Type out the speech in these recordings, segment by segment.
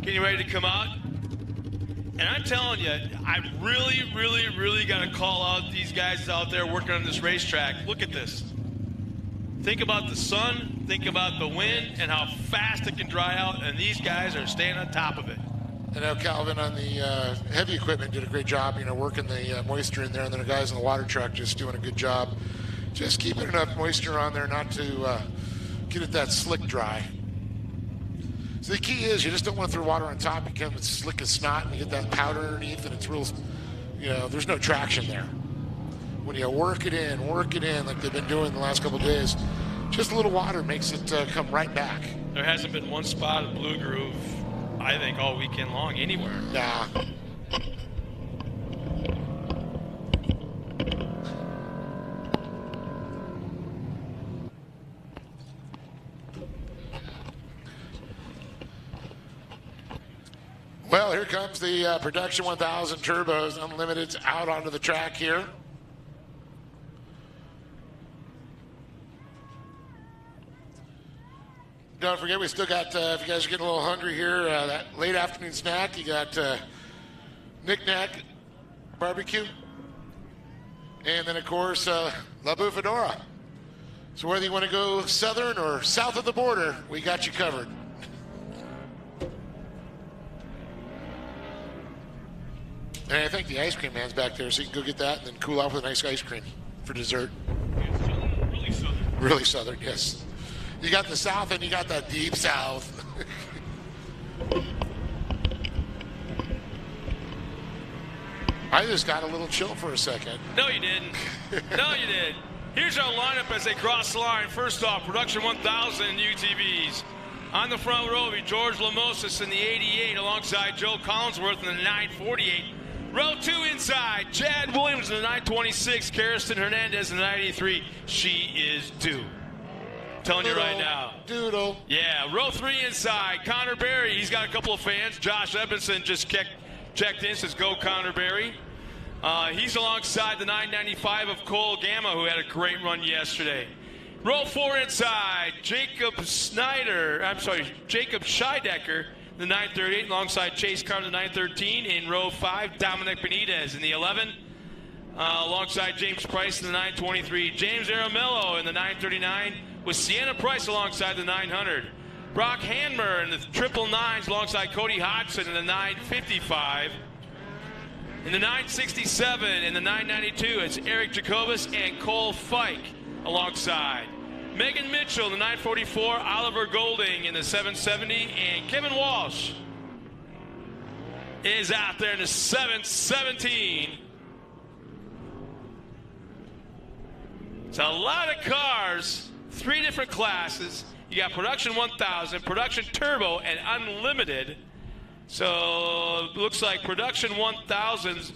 getting ready to come out. And I'm telling you, I really got to call out these guys out there working on this racetrack. Look at this. Think about the sun, think about the wind, and how fast it can dry out, and these guys are staying on top of it. I know Calvin on the heavy equipment did a great job, working the moisture in there, and then the guys on the water truck just doing a good job. Just keeping enough moisture on there not to get it that slick dry. So the key is you just don't want to throw water on top. It becomes slick as snot, and you get that powder underneath, and it's real, there's no traction there. When you work it in like they've been doing the last couple of days, just a little water makes it come right back. There hasn't been one spot of Blue Groove, I think, all weekend long anywhere. Nah. Well, here comes the Production 1000 Turbos Unlimiteds out onto the track here. Don't forget, we still got, if you guys are getting a little hungry here, that late afternoon snack, you got Knick Knack Barbecue. And then, of course, La Bufadora. So whether you want to go southern or south of the border, we got you covered. And I think the ice cream man's back there, so you can go get that and then cool off with a nice ice cream for dessert. Really southern. Really southern, yes. You got the south and you got the deep south. I just got a little chill for a second. No, you didn't. No, you did. Here's our lineup as they cross the line. First off, Production 1000 UTVs. On the front row will be George Lamosis in the 88 alongside Joe Collinsworth in the 948. Row 2 inside, Chad Williams in the 926, Kirsten Hernandez in the 983. She is due. Telling you right now. Doodle. Yeah, row 3 inside, Connor Berry. He's got a couple of fans. Josh Evanson just checked in, says go Connor Berry. He's alongside the 995 of Cole Gamma, who had a great run yesterday. Row 4 inside, Jacob Scheidecker, the 938, alongside Chase Carter, the 913. In row 5, Dominic Benitez in the 11, alongside James Price in the 923. James Aramello in the 939, with Sienna Price alongside the 900. Brock Hanmer in the 999s alongside Cody Hodgson in the 955. In the 967 and the 992, it's Eric Jacobus and Cole Fike alongside. Megan Mitchell in the 944, Oliver Golding in the 770, and Kevin Walsh is out there in the 717. It's a lot of cars, 3 different classes. You got Production 1000, Production Turbo, and Unlimited. So it looks like Production 1000's,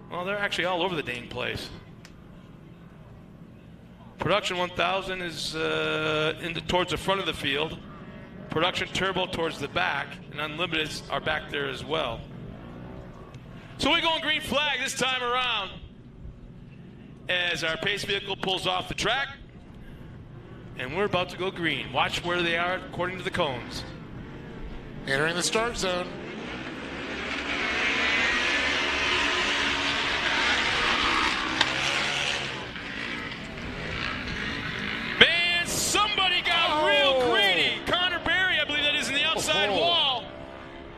well, they're actually all over the dang place. Production 1000 is towards the front of the field. Production Turbo towards the back, and Unlimiteds are back there as well. So we're going green flag this time around as our pace vehicle pulls off the track, and we're about to go green. Watch where they are according to the cones. Entering the start zone. Man, somebody got real greedy. Connor Berry, I believe that is in the outside wall.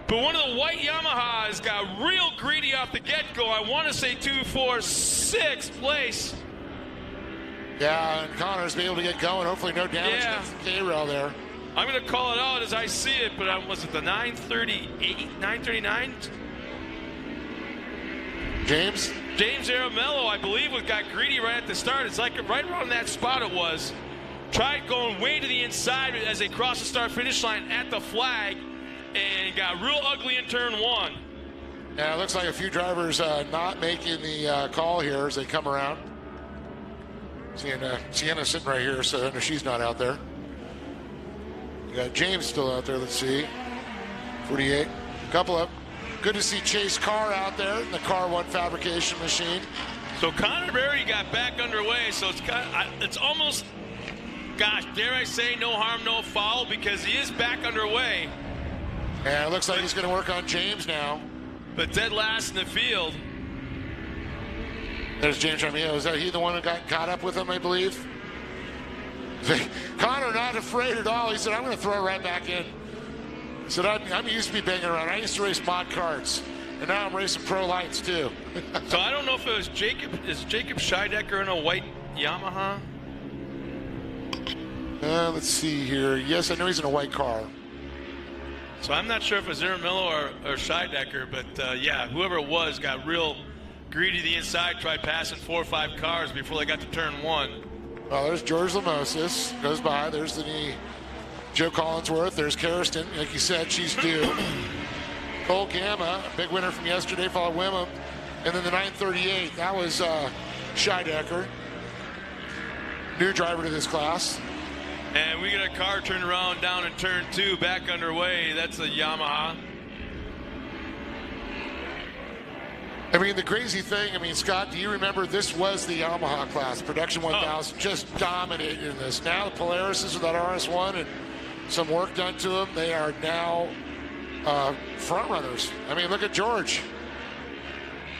But one of the white Yamahas got real greedy off the get-go. I want to say 2, 4, 6th place. Yeah, and Connor's be able to get going. Hopefully no damage to the K-rail there. I'm going to call it out as I see it, but was it the 938, 939? James Aramello, I believe, got greedy right at the start. It's like right around that spot it was. Tried going way to the inside as they crossed the start-finish line at the flag and got real ugly in turn 1. Yeah, it looks like a few drivers not making the call here as they come around. Sienna's sitting right here, so I know she's not out there. You got James still out there, let's see. 48. Couple of. Good to see Chase Carr out there in the Car 1 fabrication machine. So Connor Berry got back underway, so it's almost, gosh, dare I say, no harm, no foul, because he is back underway. And it looks like he's going to work on James now. But dead last in the field. There's James Ramillo. Is that he the one who got caught up with him, I believe? Connor not afraid at all. He said, I'm going to throw it right back in. He said, I'm used to be banging around. I used to race mod carts. And now I'm racing pro lights, too. So I don't know if it was Jacob. Is Jacob Scheidecker in a white Yamaha? Let's see here. Yes, I know he's in a white car. So I'm not sure if it was Zeramillo or Scheidecker, but yeah, whoever it was got real greedy to the inside, tried passing 4 or 5 cars before they got to turn 1. Well, there's George Lamosis. Goes by. There's the Joe Collinsworth. There's Karsten. Like you said, she's due. Cole Gamma, big winner from yesterday, followed Wimham. And then the 938, that was Scheidecker. New driver to this class. And we get a car turned around down in turn 2, back underway. That's a Yamaha. I mean, the crazy thing, Scott, do you remember this was the Yamaha class? Production 1000 just dominated in this. Now the Polarises with that RS1 and some work done to them, they are now front runners. I mean, look at George.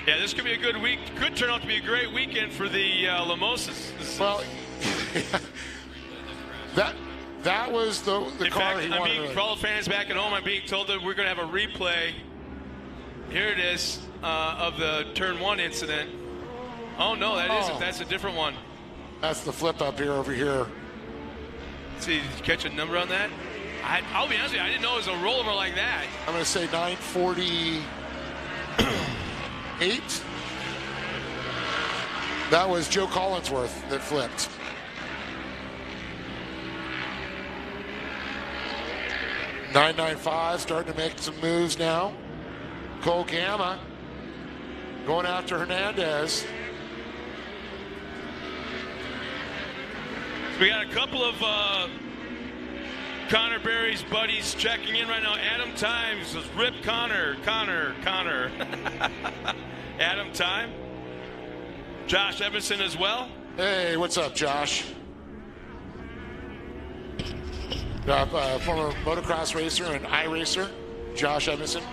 Yeah, this could be a good week. Could turn out to be a great weekend for the Lamosas. Well, that was the car fact, he wanted. I mean, for all the fans back at home, I'm being told that we're going to have a replay. Here it is of the turn 1 incident. Oh no, that isn't. That's a different one. That's the flip up here over here. Let's see, did you catch a number on that? I'll be honest with you, I didn't know it was a rollover like that. I'm going to say 948. That was Joe Collinsworth that flipped. .995 starting to make some moves now. Cole Gamma going after Hernandez. We got a couple of Connor Berry's buddies checking in right now. Adam Time says, "Rip Connor." Adam Time. Josh Evanson as well. Hey, what's up, Josh? Former motocross racer and iRacer, Josh Evanson.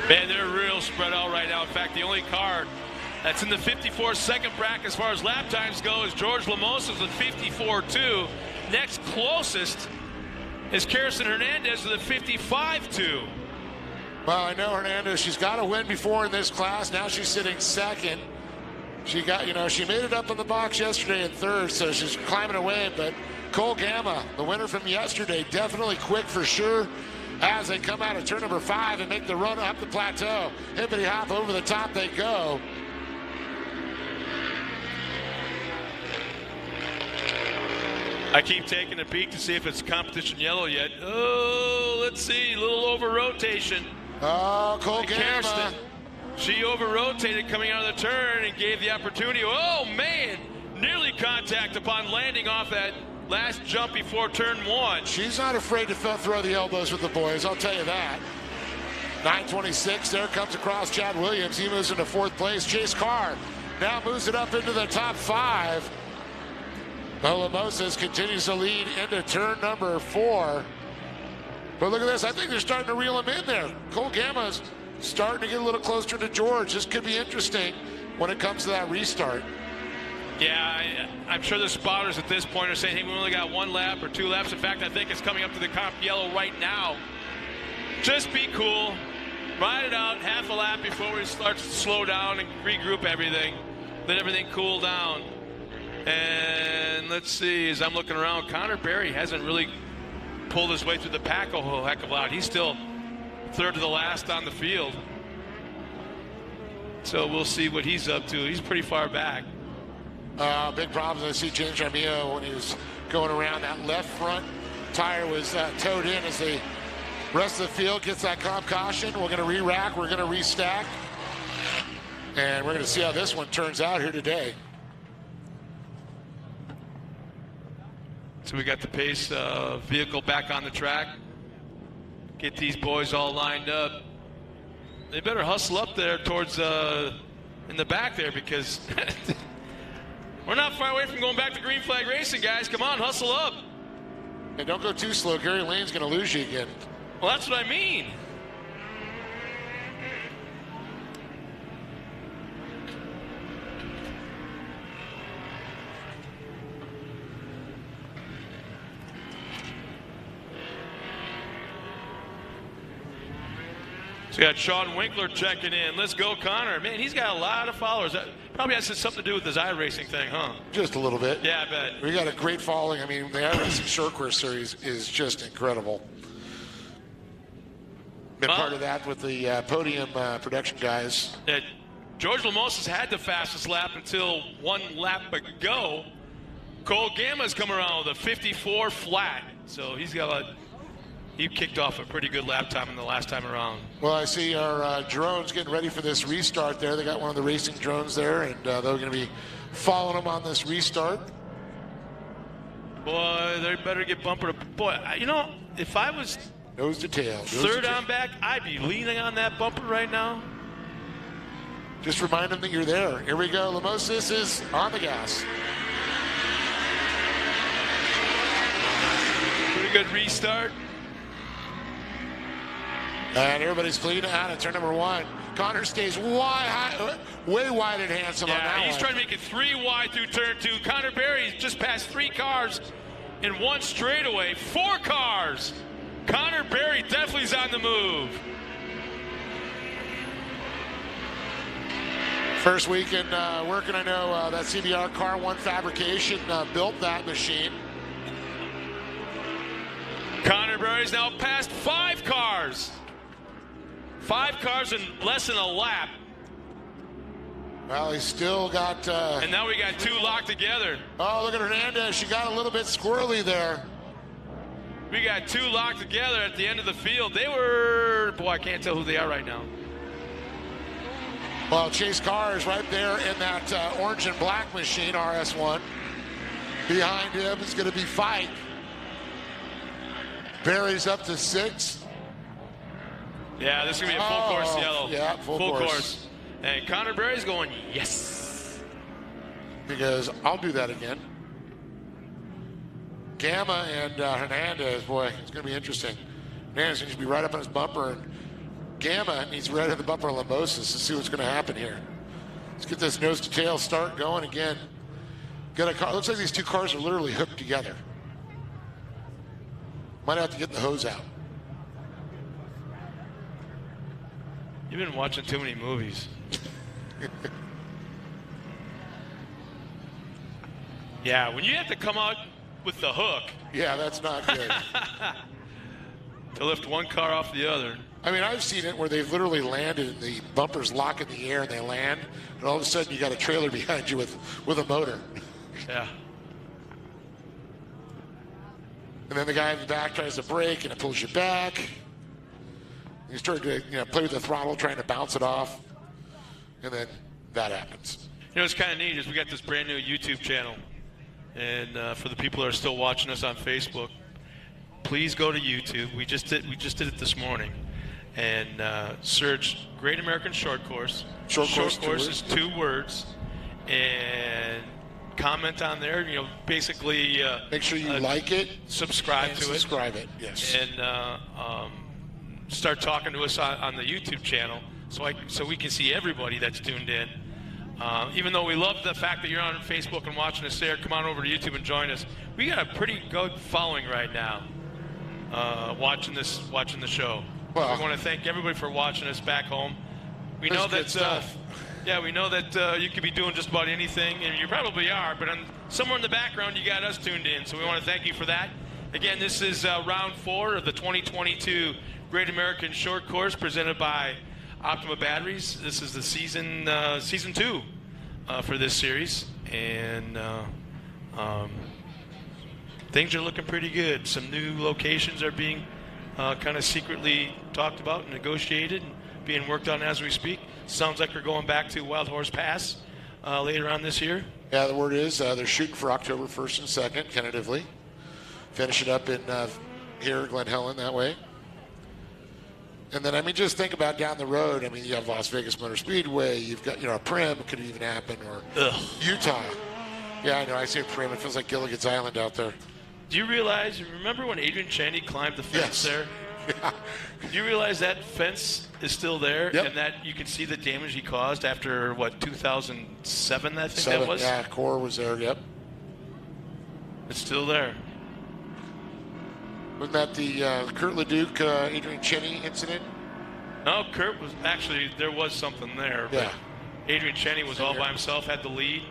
Man, they're real spread out right now. In fact, the only car that's in the 54-second bracket as far as lap times go is George Lamosa's with 54.2. Next closest is Karsten Hernandez with a 55.2. Well, I know Hernandez, she's got a win before in this class. Now she's sitting second. She got, she made it up in the box yesterday in third, so she's climbing away. But Cole Gamma, the winner from yesterday, definitely quick for sure as they come out of turn number 5 and make the run up the plateau. Hippity hop over the top they go. I keep taking a peek to see if it's competition yellow yet. Oh, let's see, a little over rotation. Oh, Cole Gamma. She over-rotated coming out of the turn and gave the opportunity. Oh, man, nearly contact upon landing off that last jump before turn 1. She's not afraid to throw the elbows with the boys, I'll tell you that. 926, there comes across Chad Williams. He moves into 4th place. Chase Carr now moves it up into the top 5. Moses continues to lead into turn number 4. But look at this. I think they're starting to reel him in there. Cole Gamma's starting to get a little closer to George. This could be interesting when it comes to that restart. Yeah, I'm sure the spotters at this point are saying, hey, we only got 1 lap or 2 laps. In fact, I think it's coming up to the comp yellow right now. Just be cool. Ride it out half a lap before we start to slow down and regroup everything. Let everything cool down. And let's see, as I'm looking around, Connor Berry hasn't really pulled his way through the pack a whole heck of a lot. He's still third to the last on the field. So we'll see what he's up to. He's pretty far back. Big problems. I see James Ramillo when he was going around. That left front tire was towed in as the rest of the field gets that comp caution. We're going to re-rack. We're going to restack. And we're going to see how this one turns out here today. So we got the pace vehicle back on the track. Get these boys all lined up. They better hustle up there towards in the back there because We're not far away from going back to green flag racing, guys. Come on, hustle up. And don't go too slow. Gary Lane's going to lose you again. Well, that's what I mean. So we got Sean Winkler checking in. Let's go, Connor. Man, he's got a lot of followers. That probably has something to do with his iRacing thing, huh? Just a little bit. Yeah, I bet. We got a great following. I mean, the iRacing Short Course Series is just incredible. Been part of that with the podium production guys. George Lamosas had the fastest lap until one lap ago. Cole Gamma's come around with a 54 flat. So he kicked off a pretty good lap time in the last time around. Well, I see our drones getting ready for this restart there. They got one of the racing drones there, and they're going to be following them on this restart. Boy, they better get bumper to... Boy, you know, if I was... Nose to tail. Third on back, I'd be leaning on that bumper right now. Just remind them that you're there. Here we go. Lamosas is on the gas. Pretty good restart. And everybody's fleeing out of turn number 1. Connor stays way wide and handsome on that he's one. trying to make it 3 wide through turn 2. Connor Berry's just passed 3 cars in one straightaway. 4 cars. Connor Berry definitely is on the move. First week in working, I know that CBR Car 1 Fabrication built that machine. Connor Berry's now passed 5 cars. 5 cars in less than a lap. Well, he's still got... and now we got 2 locked together. Oh, look at Hernandez. She got a little bit squirrely there. We got 2 locked together at the end of the field. They were... Boy, I can't tell who they are right now. Well, Chase Carr is right there in that orange and black machine, RS1. Behind him is going to be Fike. Berry's up to 6. Yeah, this is going to be a full course yellow. Yeah, full course. And Connor Berry's going, yes. Because I'll do that again. Gamma and Hernandez, boy, it's going to be interesting. Hernandez needs to be right up on his bumper, and Gamma needs right at the bumper of Lamosas to see what's going to happen here. Let's get this nose to tail start going again. Got a car. Looks like these 2 cars are literally hooked together. Might have to get the hose out. You've been watching too many movies. Yeah, when you have to come out with the hook. Yeah, that's not good. To lift one car off the other. I mean, I've seen it where they've literally landed and the bumpers lock in the air and they land, and all of a sudden you got a trailer behind you with a motor. Yeah. And then the guy in the back tries to brake and it pulls you back. You start to play with the throttle, trying to bounce it off, and then that happens. You know, it's kind of neat is we got this brand new YouTube channel, and for the people that are still watching us on Facebook, please go to YouTube. We just did it this morning, and search Great American Short Course. Short Course is 2 words, and comment on there. You know, basically make sure you like it, subscribe to it, subscribe it, yes, and start talking to us on the YouTube channel, so we can see everybody that's tuned in. Even though we love the fact that you're on Facebook and watching us there, come on over to YouTube and join us. We got a pretty good following right now, watching the show. Well, we want to thank everybody for watching us back home. We know that we know that you could be doing just about anything, and you probably are, but somewhere in the background you got us tuned in, so we want to thank you for that. Again, this is round 4 of the 2022 Great American Short Course presented by Optima Batteries. This is the season 2 for this series, and things are looking pretty good. Some new locations are being kind of secretly talked about and negotiated and being worked on as we speak. Sounds like we're going back to Wild Horse Pass later on this year. Yeah, the word is they're shooting for October 1st and 2nd, tentatively. Finish it up in here, Glen Helen, that way. And then, I mean, just think about down the road. I mean, you have Las Vegas Motor Speedway. You've got, a Prim could even happen, or Utah. Yeah, I know. I see it frame. It feels like Gilligan's Island out there. Do you remember when Adrian Cheney climbed the fence there? Yeah. Do you realize that fence is still there? Yep. And that you can see the damage he caused after, 2007, I think that was? Yeah, Core was there, yep. It's still there. Wasn't that the Kurt Leduc, Adrian Cheney incident? No, Kurt was, actually, there was something there. Yeah. Adrian Cheney was all by himself, had the lead,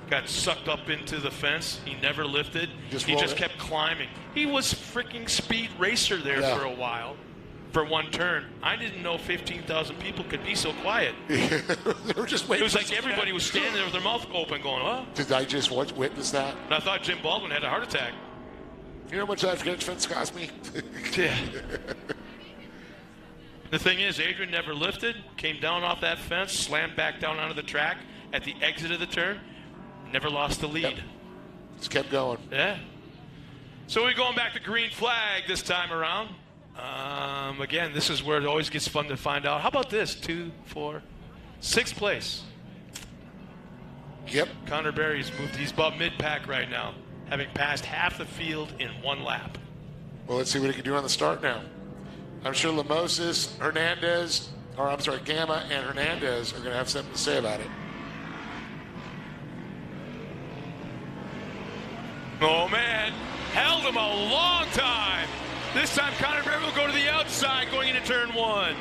got sucked up into the fence. He never lifted. He just kept climbing. He was freaking speed racer there for a while, for one turn. I didn't know 15,000 people could be so quiet. They were just waiting. It was like everybody was standing there with their mouth open going, oh. Did I just witness that? And I thought Jim Baldwin had a heart attack. You know how much that fence cost me? Yeah. The thing is, Adrian never lifted, came down off that fence, slammed back down onto the track at the exit of the turn, never lost the lead. Yep. Just kept going. Yeah. So we're going back to green flag this time around. Again, this is where it always gets fun to find out. How about this? 2, 4, 6th place. Yep. Connor Berry's moved. He's about mid-pack right now, having passed half the field in one lap. Well, let's see what he can do on the start now. I'm sure Lamoses, Gamma and Hernandez are going to have something to say about it. Oh, man. Held him a long time. This time, Connor Berry will go to the outside going into turn 1.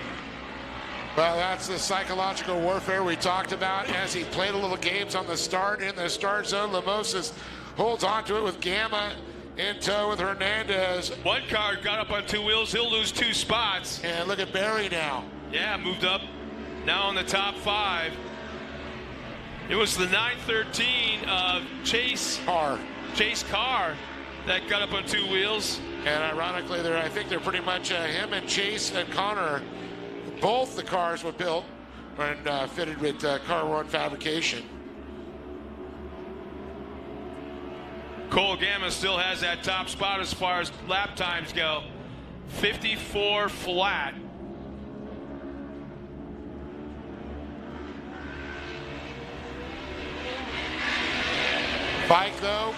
Well, that's the psychological warfare we talked about as he played a little games on the start in the start zone. Lamoses holds on to it with Gamma in tow with Hernandez. One car got up on 2 wheels. He'll lose 2 spots. And look at Berry now. Yeah, moved up. Now in the top 5. It was the 913 of Chase Carr that got up on 2 wheels. And ironically, I think they're pretty much him and Chase and Connor. Both the cars were built and fitted with Car One fabrication. Cole Gamma still has that top spot as far as lap times go. 54 flat. Bike, though,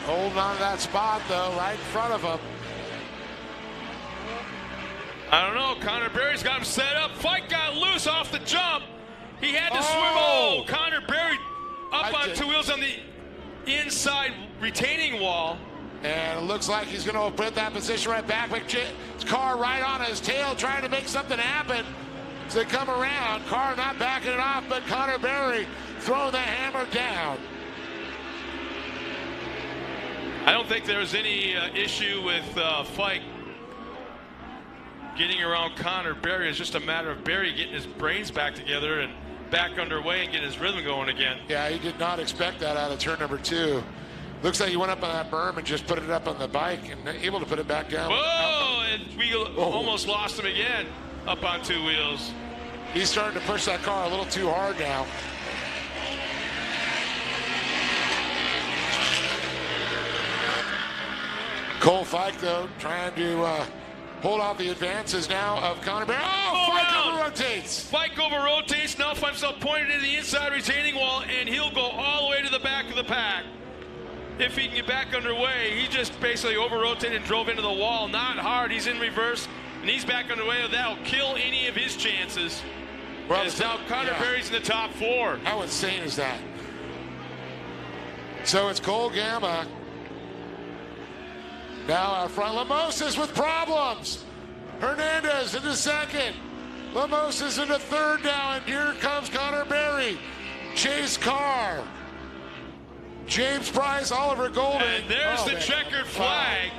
holding on to that spot, though, right in front of him. I don't know. Connor Berry's got him set up. Fight got loose off the jump. He had to swim. Oh, Connor Berry up on 2 wheels on the inside retaining wall. And it looks like he's going to put that position right back. But his car right on his tail trying to make something happen. As they come around, car not backing it off, but Connor Berry throwing the hammer down. I don't think there's any issue with Fike getting around Connor Berry. It's just a matter of Berry getting his brains back together and back underway and getting his rhythm going again. Yeah, he did not expect that out of turn number 2. Looks like he went up on that berm and just put it up on the bike and able to put it back down. Whoa! And we almost lost him again up on 2 wheels. He's starting to push that car a little too hard now. Cole Fike, though, trying to hold off the advances now of Connor Berry. Oh, Fike over-rotates. Fike over-rotates, now finds himself pointed to the inside retaining wall, and he'll go all the way to the back of the pack. If he can get back underway, he just basically over-rotated and drove into the wall. Not hard, he's in reverse, and he's back underway. That'll kill any of his chances. Well, as now Connor Berry's in the top 4. How insane is that? So it's Cole Gamma. Now out front, Lamoses with problems. Hernandez into second. Lamoses into third now, and here comes Connor Berry. Chase Carr. James Price, Oliver Golding. And there's the checkered flag.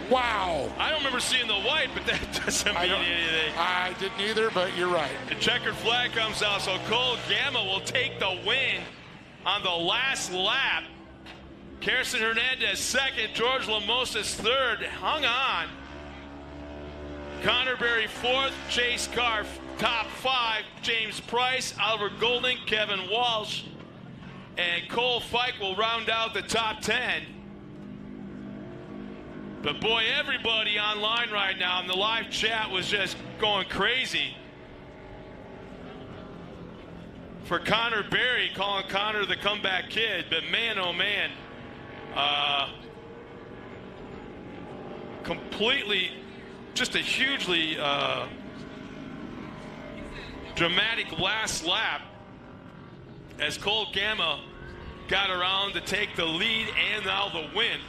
Wow. I don't remember seeing the white, but that doesn't mean anything. I didn't either, but you're right. The checkered flag comes out, so Cole Gamma will take the win on the last lap. Kirsten Hernandez second, George Lamoses third, hung on. Connor Berry fourth, Chase Carr top 5, James Price, Oliver Golding, Kevin Walsh, and Cole Fike will round out the top 10. But boy, everybody online right now in the live chat was just going crazy. for Connor Berry, calling Connor the comeback kid. But man, oh man, completely, just a hugely dramatic last lap as Cole Gamma got around to take the lead and now the win.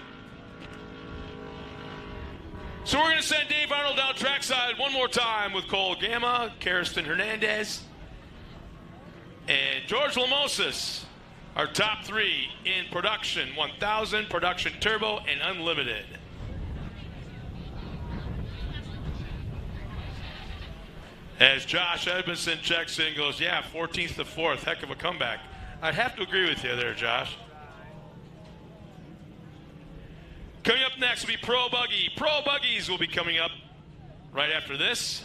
So we're going to send Dave Arnold down trackside one more time with Cole Gamma, Karsten Hernandez, and George Lamosas, our top three in production 1000, production turbo, and unlimited. As Josh Edmondson checks in, goes, yeah, 14th to 4th, heck of a comeback. I'd have to agree with you there, Josh. Coming up next will be Pro Buggy. Pro Buggies will be coming up right after this.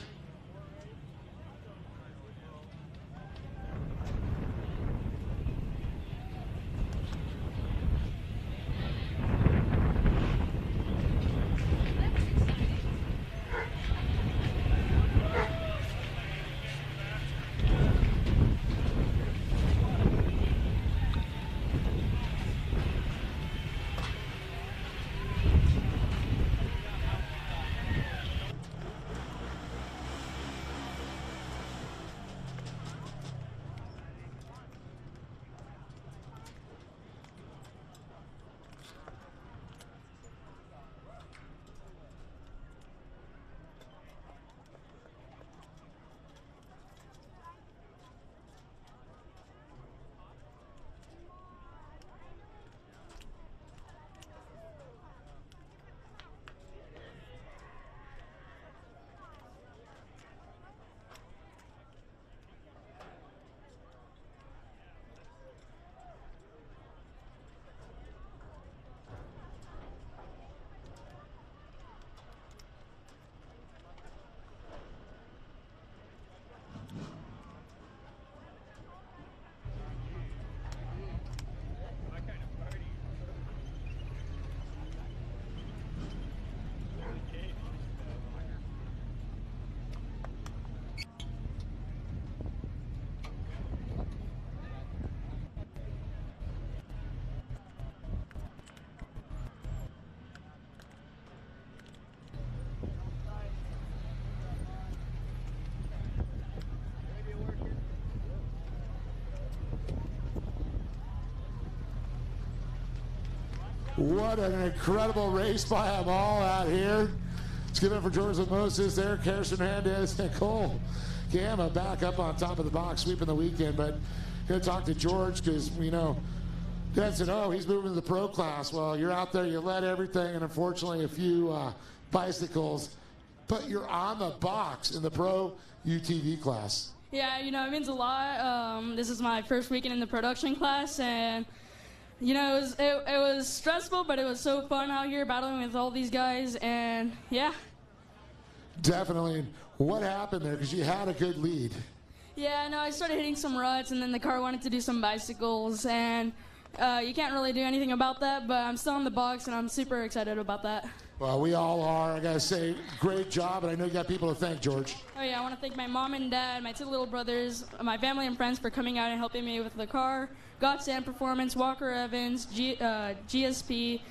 What an incredible race by them all out here. Let's give it up for George Moses there, Karsten Hernandez, and Cole Gamma back up on top of the box, sweeping the weekend. But going to talk to George because, you know, Dad said, oh, he's moving to the pro class. Well, you're out there, you led everything, and unfortunately a few bicycles, but you're on the box in the pro UTV class. Yeah, you know, it means a lot. This is my first weekend in the production class, and you know, it was stressful, but it was so fun out here battling with all these guys, and yeah. Definitely. What happened there? Because you had a good lead. Yeah, no, I started hitting some ruts, and then the car wanted to do some bicycles, and you can't really do anything about that, but I'm still in the box, and I'm super excited about that. Well, we all are. I got to say, great job, and I know you got people to thank, George. Oh, yeah, I want to thank my mom and dad, my two little brothers, my family and friends for coming out and helping me with the car, Godsend Performance, Walker Evans, GSP,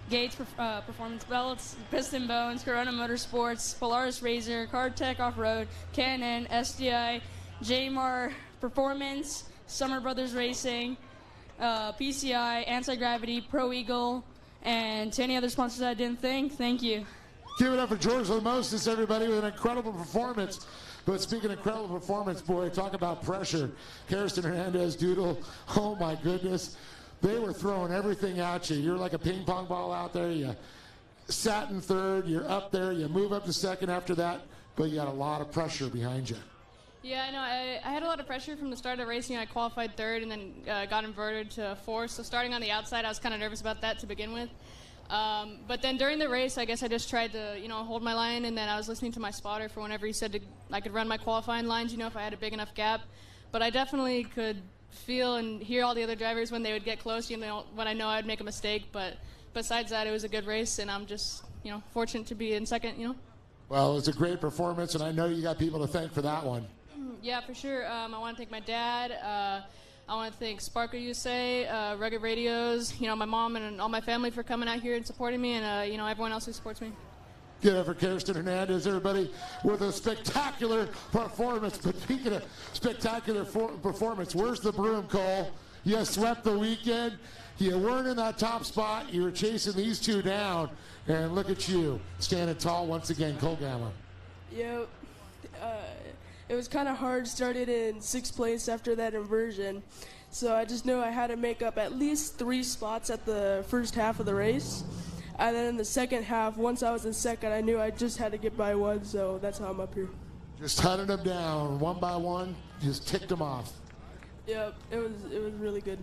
Gates Performance Belts, Piston Bones, Corona Motorsports, Polaris Razor, Cardtech Off-Road, Canon, SDI, JMAR Performance, Summer Brothers Racing, PCI, Anti-Gravity, Pro Eagle, and to any other sponsors I didn't thank you. Give it up for George Lamosas, everybody, with an incredible performance. But speaking of incredible performance, boy, talk about pressure. Karsten Hernandez, Doodle, oh my goodness. They were throwing everything at you. You're like a ping pong ball out there. You sat in third, you're up there, you move up to second after that, but you got a lot of pressure behind you. Yeah, I know. I had a lot of pressure from the start of racing. I qualified third and then got inverted to fourth. So starting on the outside, I was kind of nervous about that to begin with. But then during the race, I guess I just tried to, hold my line, and then I was listening to my spotter for whenever he said I could run my qualifying lines, if I had a big enough gap. But I definitely could feel and hear all the other drivers when they would get close, when I know I'd make a mistake. But besides that, it was a good race, and I'm just, fortunate to be in second, Well, it's a great performance, and I know you got people to thank for that one. Yeah, for sure. I want to thank my dad. I want to thank Sparkle USA, Rugged Radios, my mom and all my family for coming out here and supporting me, and everyone else who supports me. Give it for Kirsten Hernandez, everybody, with a spectacular performance. But speaking of spectacular performance, where's the broom, Cole? You swept the weekend. You weren't in that top spot. You were chasing these two down. And look at you, standing tall once again, Cole Gamma. Yep. It was kind of hard. Started in 6th place after that inversion. So I just knew I had to make up at least 3 spots at the first half of the race. And then in the second half, once I was in second, I knew I just had to get by one, so that's how I'm up here. Just hunting them down one by one, just ticked them off. Yep, it was really good.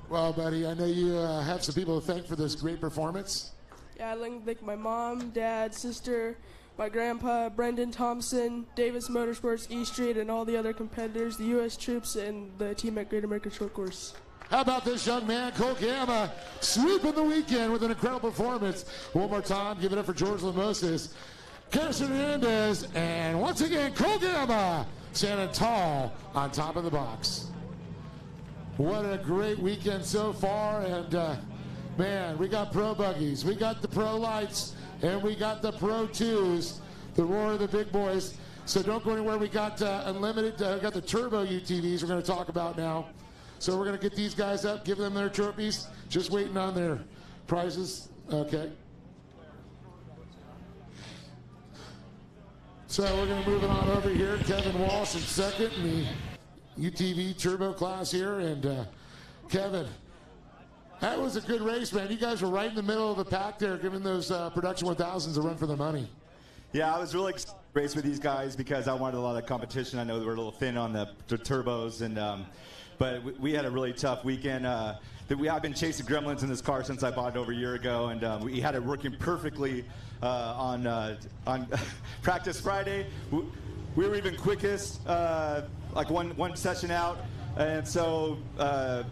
Well, buddy, I know you have some people to thank for this great performance. Yeah, I'd like to thank my mom, dad, sister, my grandpa, Brendan Thompson, Davis Motorsports, E Street, and all the other competitors, the U.S. troops, and the team at Great American Short Course. How about this young man, Cole Gamma, sweeping the weekend with an incredible performance. One more time, give it up for George Lamoses, Kirsten Hernandez, and once again, Cole Gamma, standing tall on top of the box. What a great weekend so far, and man, we got pro buggies, we got the pro lights, and we got the pro twos, the roar of the big boys. So don't go anywhere. We got unlimited, we got the turbo UTVs we're going to talk about now. So we're going to get these guys up, give them their trophies, just waiting on their prizes. Okay. So we're going to move it on over here. Kevin Walsh in second in the UTV turbo class here. And Kevin, that was a good race, man. You guys were right in the middle of the pack there, giving those production 1000s a run for the money. Yeah, I was really excited to race with these guys because I wanted a lot of competition. I know they were a little thin on the turbos, and but we had a really tough weekend. I've been chasing gremlins in this car since I bought it over a year ago, and we had it working perfectly on practice Friday. We were even quickest, like one session out, and so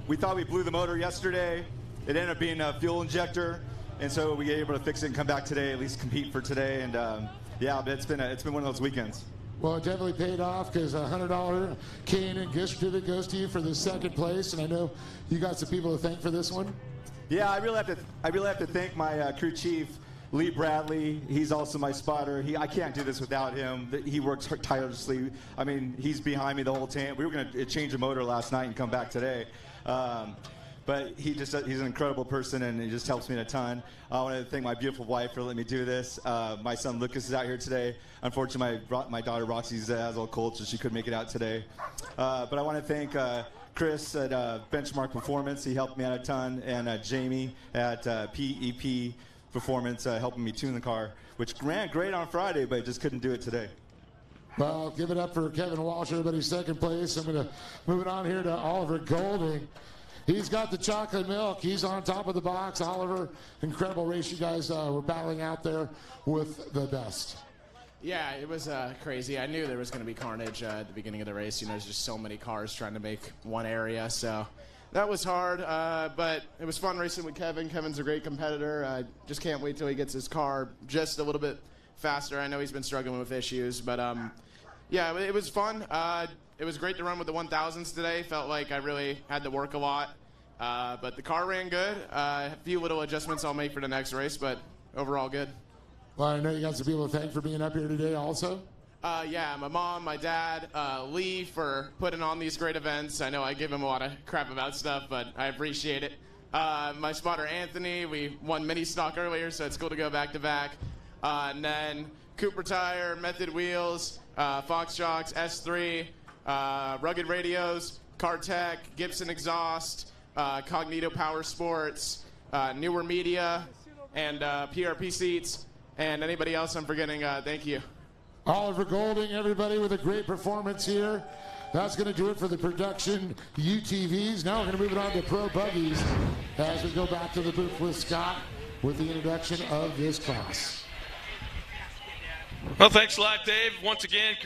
we thought we blew the motor yesterday. It ended up being a fuel injector, and so we were able to fix it and come back today, at least compete for today. And yeah, but it's been one of those weekends. Well, it definitely paid off because a $100 K&N gift certificate goes to you for the second place, and I know you got some people to thank for this one. Yeah, I really have to thank my crew chief, Lee Bradley. He's also my spotter. I can't do this without him. He works tirelessly. I mean, he's behind me the whole time. We were going to change the motor last night and come back today. But he's an incredible person, and he just helps me a ton. I want to thank my beautiful wife for letting me do this. My son Lucas is out here today. Unfortunately, my daughter Roxy has a little cold, so she couldn't make it out today. But I want to thank Chris at Benchmark Performance. He helped me out a ton. And Jamie at PEP Performance helping me tune the car, which ran great on Friday, but just couldn't do it today. Well, give it up for Kevin Walsh, everybody, second place. I'm going to move it on here to Oliver Golding. He's got the chocolate milk. He's on top of the box. Oliver, incredible race. You guys were battling out there with the best. Yeah, it was crazy. I knew there was going to be carnage at the beginning of the race. There's just so many cars trying to make one area. So that was hard, but it was fun racing with Kevin. Kevin's a great competitor. I just can't wait till he gets his car just a little bit faster. I know he's been struggling with issues, but yeah, it was fun. It was great to run with the 1000s today. Felt like I really had to work a lot. But the car ran good. A few little adjustments I'll make for the next race, but overall good. Well, I know you got some people to thank for being up here today also. Yeah, my mom, my dad, Lee for putting on these great events. I know I give him a lot of crap about stuff, but I appreciate it. My spotter, Anthony, we won mini stock earlier, so it's cool to go back-to-back. And then Cooper Tire, Method Wheels, Fox Shocks, S3, Rugged Radios, Cartech, Gibson Exhaust, Cognito Power Sports, Newer Media, and PRP Seats, and anybody else I'm forgetting, thank you. Oliver Golding, everybody, with a great performance here. That's going to do it for the production UTVs. Now we're going to move it on to pro buggies as we go back to the booth with Scott with the introduction of this class. Well, thanks a lot, Dave. Once again,